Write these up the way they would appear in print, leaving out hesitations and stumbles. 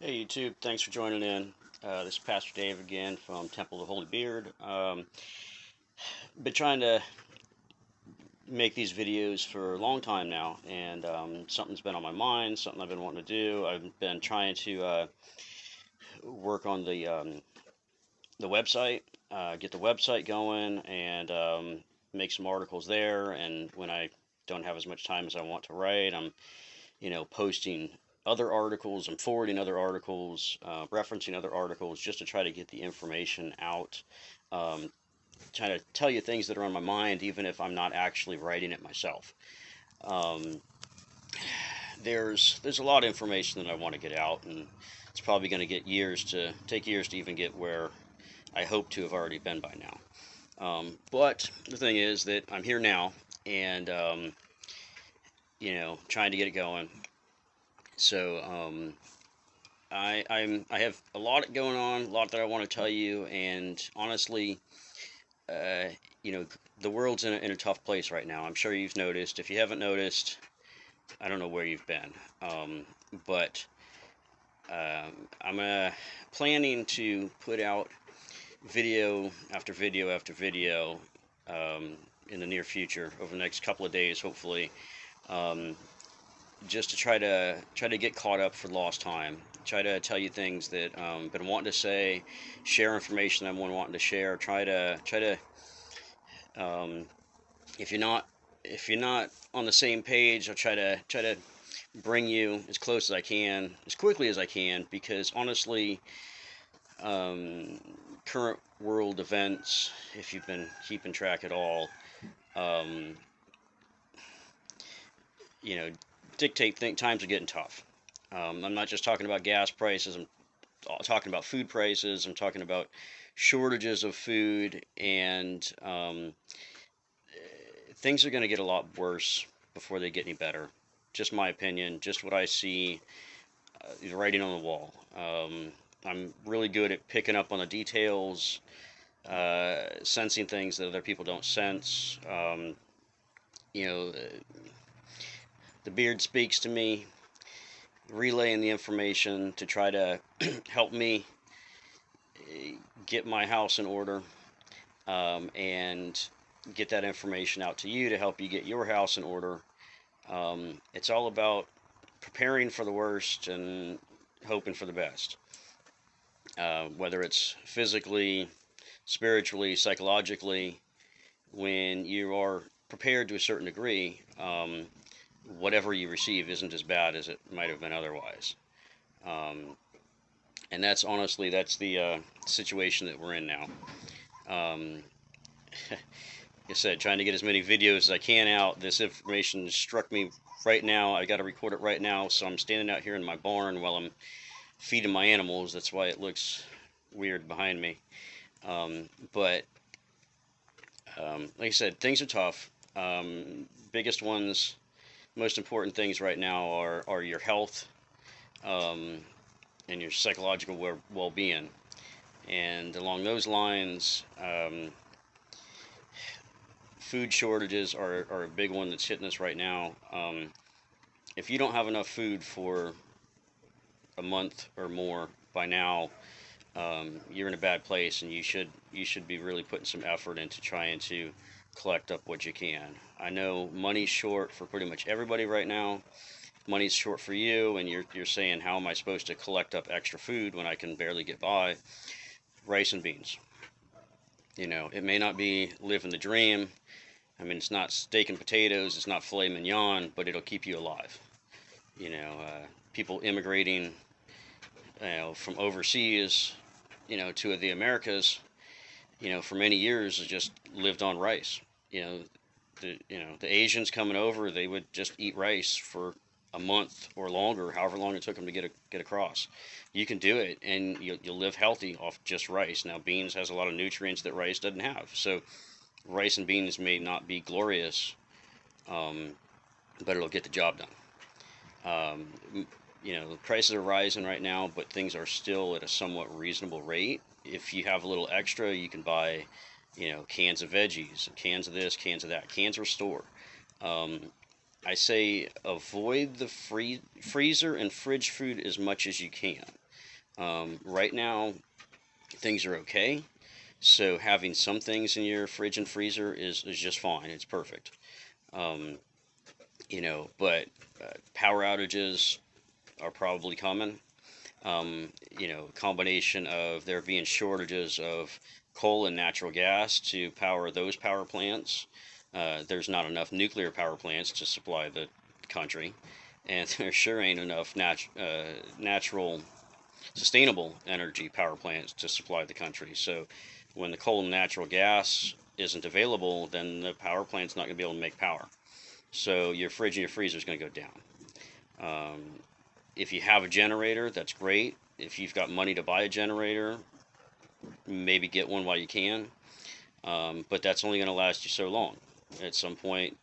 Hey YouTube, thanks for joining in. This is Pastor Dave again from Temple of the Holy Beard. Been trying to make these videos for a long time now, and something's been on my mind, something I've been wanting to do. I've been trying to work on the website, get the website going, and make some articles there. And when I don't have as much time as I want to write, I'm posting other articles and forwarding other articles, referencing other articles just to try to get the information out. Um, Trying to tell you things that are on my mind, even if I'm not actually writing it myself. Um, there's a lot of information that I want to get out, and it's probably going to take years to even get where I hope to have already been by now. But the thing is that I'm here now, and trying to get it going. So I have a lot going on, a lot that I want to tell you, and honestly, uh, you know, the world's in a tough place right now. I'm sure you've noticed. If you haven't noticed, I don't know where you've been. But I'm planning to put out video after video after video in the near future, over the next couple of days, hopefully, um, just to try to get caught up for lost time. Try to tell you things that been wanting to say, share information I'm wanting to share. Try to um, if you're not on the same page, I'll try to bring you as close as I can, as quickly as I can, because honestly, um, current world events, if you've been keeping track at all, um, you know, dictate times are getting tough. I'm not just talking about gas prices. I'm talking about food prices. I'm talking about shortages of food, and things are going to get a lot worse before they get any better. Just my opinion, just what I see, writing on the wall. I'm really good at picking up on the details, sensing things that other people don't sense. You know, the beard speaks to me, relaying the information to try to help me get my house in order, and get that information out to you to help you get your house in order. It's all about preparing for the worst and hoping for the best. Whether it's physically, spiritually, psychologically, when you are prepared to a certain degree, whatever you receive isn't as bad as it might have been otherwise. Um, and that's the situation that we're in now. Um, like I said, trying to get as many videos as I can out. This information struck me right now. I got to record it right now, so I'm standing out here in my barn while I'm feeding my animals. That's why it looks weird behind me. But like I said, things are tough. Biggest ones, most important things right now are your health, um, and your psychological well-being. And along those lines, food shortages are a big one that's hitting us right now. If you don't have enough food for a month or more by now, you're in a bad place, and you should be really putting some effort into trying to collect up what you can. I know money's short for pretty much everybody right now. Money's short for you, and you're saying, how am I supposed to collect up extra food when I can barely get by? Rice and beans. It may not be living the dream. I mean, it's not steak and potatoes, it's not filet mignon, but it'll keep you alive. People immigrating, from overseas, to the Americas, for many years just lived on rice. You know, the Asians coming over, they would just eat rice for a month or longer, however long it took them to get across. You can do it, and you'll live healthy off just rice. Now, beans has a lot of nutrients that rice doesn't have, so rice and beans may not be glorious, um, but it'll get the job done. The prices are rising right now, but things are still at a somewhat reasonable rate. If you have a little extra, you can buy, cans of veggies, cans of this, cans of that. Cans restore. Um, I say avoid the freezer and fridge food as much as you can. Right now, things are okay. So having some things in your fridge and freezer is just fine. It's perfect. Um, but power outages are probably coming. Combination of there being shortages of coal and natural gas to power those power plants. There's not enough nuclear power plants to supply the country, and there sure ain't enough natural, sustainable energy power plants to supply the country. So, when the coal and natural gas isn't available, then the power plant's not going to be able to make power. So your fridge and your freezer is going to go down. Um, if you have a generator, that's great. If you've got money to buy a generator, maybe get one while you can. But that's only going to last you so long. At some point,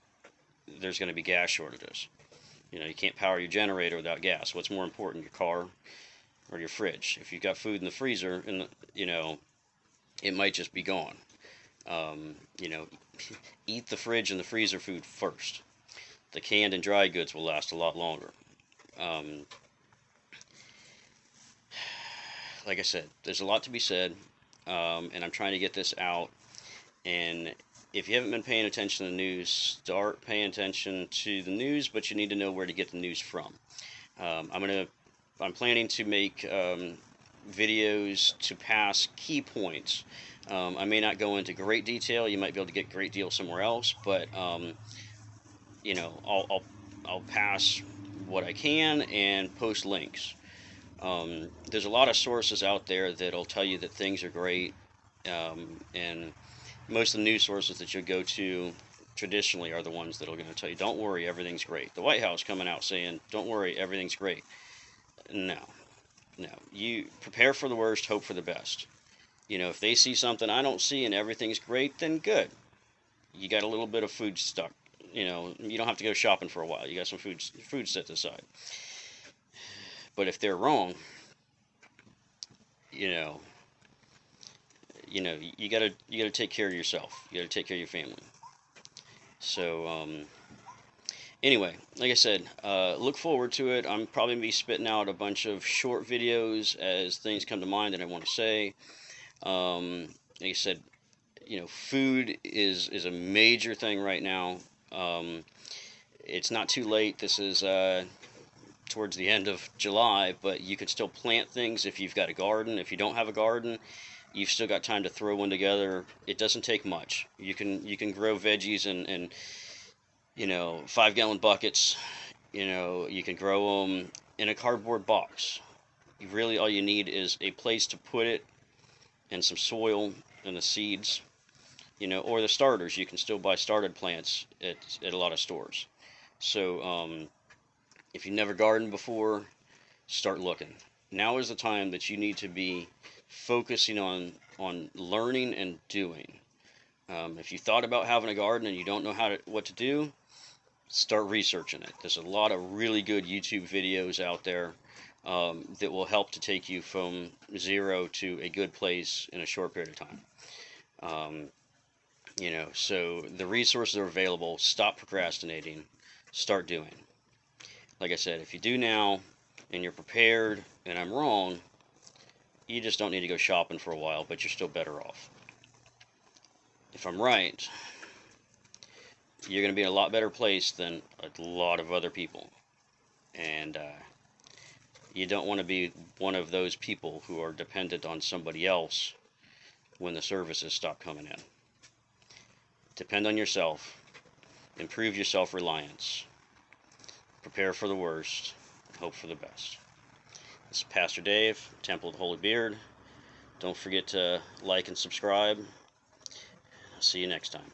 there's going to be gas shortages. You can't power your generator without gas. What's more important, your car or your fridge? If you've got food in the freezer, it might just be gone. Um, you know, Eat the fridge and the freezer food first. The canned and dry goods will last a lot longer. Um, like I said, there's a lot to be said, and I'm trying to get this out. And if you haven't been paying attention to the news, start paying attention to the news, but you need to know where to get the news from. I'm planning to make videos to pass key points. I may not go into great detail. You might be able to get great deal somewhere else, but I'll pass what I can and post links. There's a lot of sources out there that'll tell you that things are great, and most of the news sources that you go to traditionally are the ones that are going to tell you, "Don't worry, everything's great." The White House coming out saying, "Don't worry, everything's great." No, no. You prepare for the worst, hope for the best. If they see something I don't see and everything's great, then good. You got a little bit of food stuck. You don't have to go shopping for a while. You got some food set aside. But if they're wrong, you know, you gotta take care of yourself. You gotta take care of your family. So anyway, like I said, look forward to it. I'm probably gonna be spitting out a bunch of short videos as things come to mind that I want to say. Like I said, food is a major thing right now. It's not too late. This is towards the end of July, but you could still plant things if you've got a garden. If you don't have a garden, you've still got time to throw one together. It doesn't take much. You can grow veggies in 5-gallon buckets. You can grow them in a cardboard box. Really, all you need is a place to put it and some soil and the seeds. Or the starters. You can still buy started plants at a lot of stores. So if you've never gardened before, start looking. Now is the time that you need to be focusing on learning and doing. If you thought about having a garden and you don't know what to do, start researching it. There's a lot of really good YouTube videos out there that will help to take you from zero to a good place in a short period of time. So the resources are available. Stop procrastinating. Start doing. Like I said, if you do now and you're prepared and I'm wrong, you just don't need to go shopping for a while, but you're still better off. If I'm right, you're going to be in a lot better place than a lot of other people. And you don't want to be one of those people who are dependent on somebody else when the services stop coming in. Depend on yourself. Improve your self-reliance. Prepare for the worst. Hope for the best. This is Pastor Dave, Temple of the Holy Beard. Don't forget to like and subscribe. I'll see you next time.